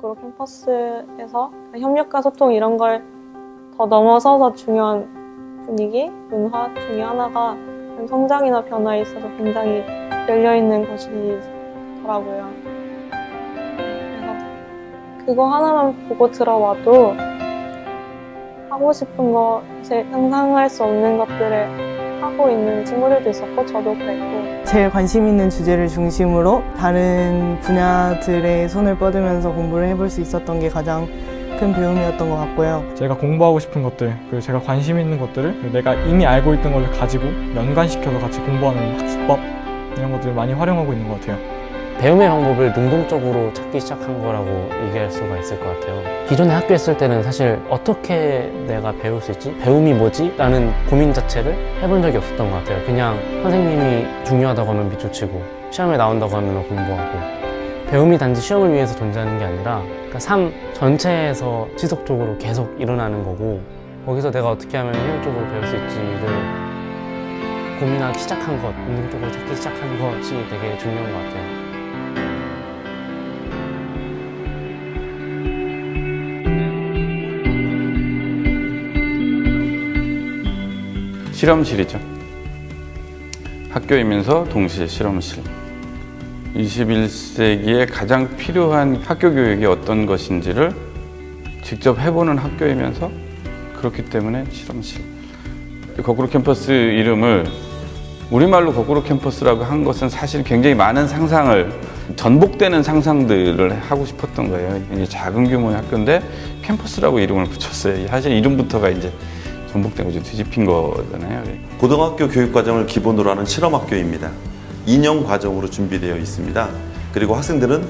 거꾸로 캠퍼스에서 협력과 소통 이런 걸 더 넘어서서 중요한 분위기, 문화 중에 하나가 성장이나 변화에 있어서 굉장히 열려있는 곳이더라고요. 그래서 그거 하나만 보고 들어와도 하고 싶은 거, 상상할 수 없는 것들을 하고 있는 친구들도 있었고 저도 그랬고 제일 관심 있는 주제를 중심으로 다른 분야들에 손을 뻗으면서 공부를 해볼 수 있었던 게 가장 큰 배움이었던 것 같고요. 제가 공부하고 싶은 것들, 그리고 제가 관심 있는 것들을 내가 이미 알고 있던 걸 가지고 연관시켜서 같이 공부하는 학습법 이런 것들을 많이 활용하고 있는 것 같아요. 배움의 방법을 능동적으로 찾기 시작한 거라고 얘기할 수가 있을 것 같아요. 기존에 학교에 있을 때는 사실 어떻게 내가 배울 수 있지? 배움이 뭐지? 라는 고민 자체를 해본 적이 없었던 것 같아요. 그냥 선생님이 중요하다고 하면 밑줄 치고 시험에 나온다고 하면 공부하고 배움이 단지 시험을 위해서 존재하는 게 아니라 그러니까 삶 전체에서 지속적으로 계속 일어나는 거고 거기서 내가 어떻게 하면 효율적으로 배울 수 있지를 고민하기 시작한 것, 능동적으로 찾기 시작한 것이 되게 중요한 것 같아요. 실험실이죠. 학교이면서 동시에 실험실. 21세기에 가장 필요한 학교 교육이 어떤 것인지를 직접 해보는 학교이면서 그렇기 때문에 실험실. 거꾸로 캠퍼스 이름을 우리말로 거꾸로 캠퍼스라고 한 것은 사실 굉장히 많은 상상을, 전복되는 상상들을 하고 싶었던 거예요. 이제 작은 규모의 학교인데 캠퍼스라고 이름을 붙였어요. 사실 이름부터가 이제 전복된 거죠. 뒤집힌 거잖아요. 고등학교 교육과정을 기본으로 하는 실험학교입니다. 2년 과정으로 준비되어 있습니다. 그리고 학생들은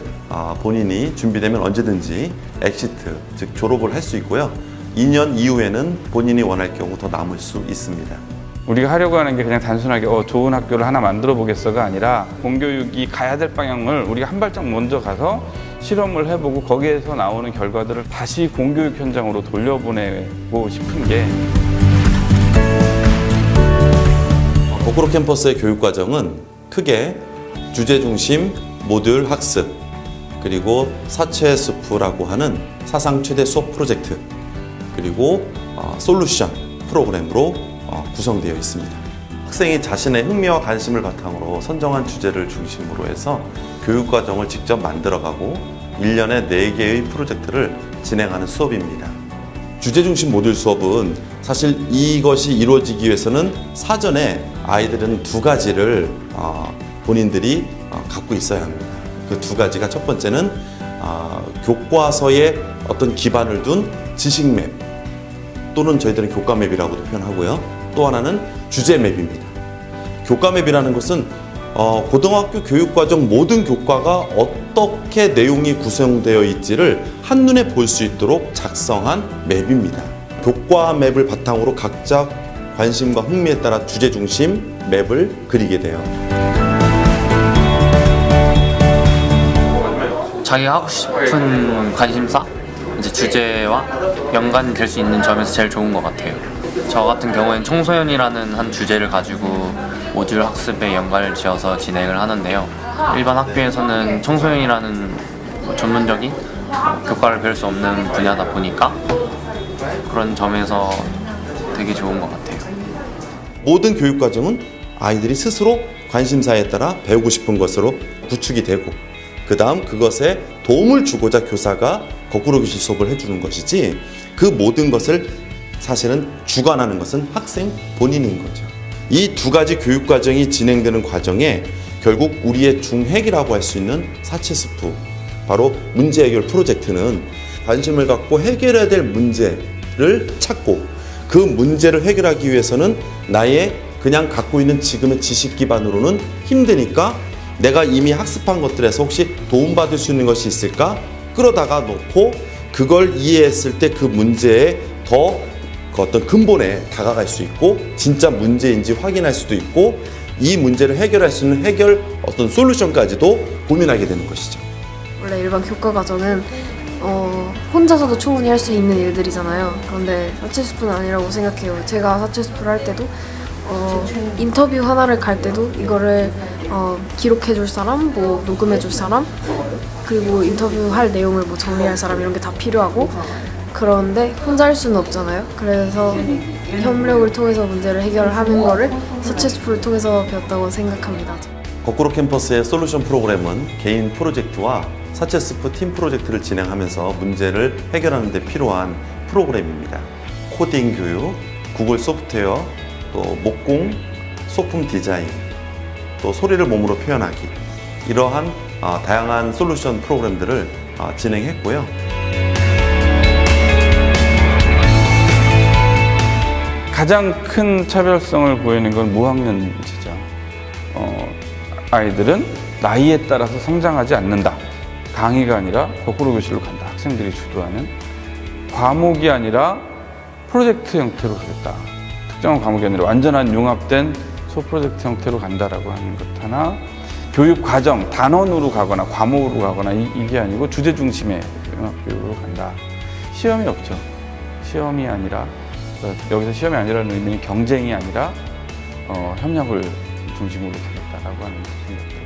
본인이 준비되면 언제든지 엑시트, 즉 졸업을 할 수 있고요. 2년 이후에는 본인이 원할 경우 더 남을 수 있습니다. 우리가 하려고 하는 게 그냥 단순하게 좋은 학교를 하나 만들어 보겠어가 아니라 공교육이 가야 될 방향을 우리가 한 발짝 먼저 가서 실험을 해보고 거기에서 나오는 결과들을 다시 공교육 현장으로 돌려보내고 싶은 게 거꾸로 캠퍼스의 교육과정은 크게 주제 중심 모듈 학습, 그리고 사채 숲이라고 하는 사상 최대 수업 프로젝트, 그리고 솔루션 프로그램으로 구성되어 있습니다. 학생이 자신의 흥미와 관심을 바탕으로 선정한 주제를 중심으로 해서 교육과정을 직접 만들어가고 1년에 4개의 프로젝트를 진행하는 수업입니다. 주제 중심 모듈 수업은 사실 이것이 이루어지기 위해서는 사전에 아이들은 2가지를 본인들이 갖고 있어야 합니다. 그 2가지가 첫 번째는 교과서에 어떤 기반을 둔 지식맵 또는 저희들은 교과맵이라고도 표현하고요. 또 하나는 주제맵입니다. 교과맵이라는 것은 고등학교 교육과정 모든 교과가 어떻게 내용이 구성되어 있지를 한눈에 볼 수 있도록 작성한 맵입니다. 교과 맵을 바탕으로 각자 관심과 흥미에 따라 주제 중심 맵을 그리게 돼요. 자기가 하고 싶은 관심사, 이제 주제와 연관될 수 있는 점에서 제일 좋은 것 같아요. 저 같은 경우에는 청소년이라는 한 주제를 가지고 모듈 학습에 연관을 지어서 진행을 하는데요. 일반 학교에서는 청소년이라는 전문적인 교과를 배울 수 없는 분야다 보니까 그런 점에서 되게 좋은 것 같아요. 모든 교육과정은 아이들이 스스로 관심사에 따라 배우고 싶은 것으로 구축이 되고 그 다음 그것에 도움을 주고자 교사가 거꾸로 교실 수업을 해주는 것이지 그 모든 것을 사실은 주관하는 것은 학생 본인인 거죠. 이 2가지 교육과정이 진행되는 과정에 결국 우리의 중핵이라고 할 수 있는 사채스프, 바로 문제 해결 프로젝트는 관심을 갖고 해결해야 될 문제를 찾고 그 문제를 해결하기 위해서는 나의 그냥 갖고 있는 지금의 지식 기반으로는 힘드니까 내가 이미 학습한 것들에서 혹시 도움받을 수 있는 것이 있을까? 끌어다가 놓고 그걸 이해했을 때 그 문제에 더 그 어떤 근본에 다가갈 수 있고 진짜 문제인지 확인할 수도 있고 이 문제를 해결할 수 있는 해결 어떤 솔루션까지도 고민하게 되는 것이죠. 원래 일반 교과 과정은 혼자서도 충분히 할 수 있는 일들이잖아요. 그런데 사채숲은 아니라고 생각해요. 제가 사채숲을 할 때도 인터뷰 하나를 갈 때도 이거를 기록해 줄 사람, 뭐 녹음해 줄 사람, 그리고 인터뷰할 내용을 뭐 정리할 사람 이런 게 다 필요하고 그런데 혼자 할 수는 없잖아요. 그래서 협력을 통해서 문제를 해결하는 거를 서체스프를 통해서 배웠다고 생각합니다. 거꾸로 캠퍼스의 솔루션 프로그램은 개인 프로젝트와 사체스프 팀 프로젝트를 진행하면서 문제를 해결하는 데 필요한 프로그램입니다. 코딩 교육, 구글 소프트웨어, 또 목공, 소품 디자인, 또 소리를 몸으로 표현하기 이러한 다양한 솔루션 프로그램들을 진행했고요. 가장 큰 차별성을 보이는 건 무학년 문제죠. 아이들은 나이에 따라서 성장하지 않는다. 강의가 아니라 거꾸로 교실로 간다. 학생들이 주도하는 과목이 아니라 프로젝트 형태로 가겠다. 특정한 과목이 아니라 완전한 융합된 소프로젝트 형태로 간다라고 하는 것 하나. 교육 과정, 단원으로 가거나 과목으로 가거나 이게 아니고 주제 중심의 융합교육으로 간다. 시험이 없죠. 시험이 아니라 여기서 시험이 아니라는 의미는 경쟁이 아니라 협력을 중심으로 가겠다라고 하는 생각입니다.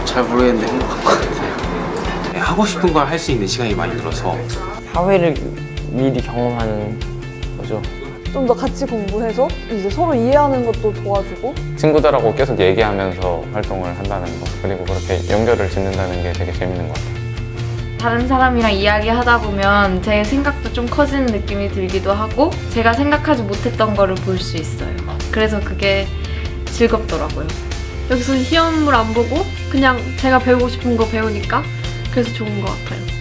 잘 모르겠는데 행복한 것 같아요. 네, 하고 싶은 걸 할 수 있는 시간이 많이 늘어서 사회를 미리 경험하는 거죠. 좀 더 같이 공부해서 이제 서로 이해하는 것도 도와주고 친구들하고 계속 얘기하면서 활동을 한다는 거, 그리고 그렇게 연결을 짓는다는 게 되게 재밌는 것 같아요. 다른 사람이랑 이야기하다 보면 제 생각도 좀 커지는 느낌이 들기도 하고 제가 생각하지 못했던 거를 볼 수 있어요. 그래서 그게 즐겁더라고요. 여기서 시험을 안 보고 그냥 제가 배우고 싶은 거 배우니까 그래서 좋은 것 같아요.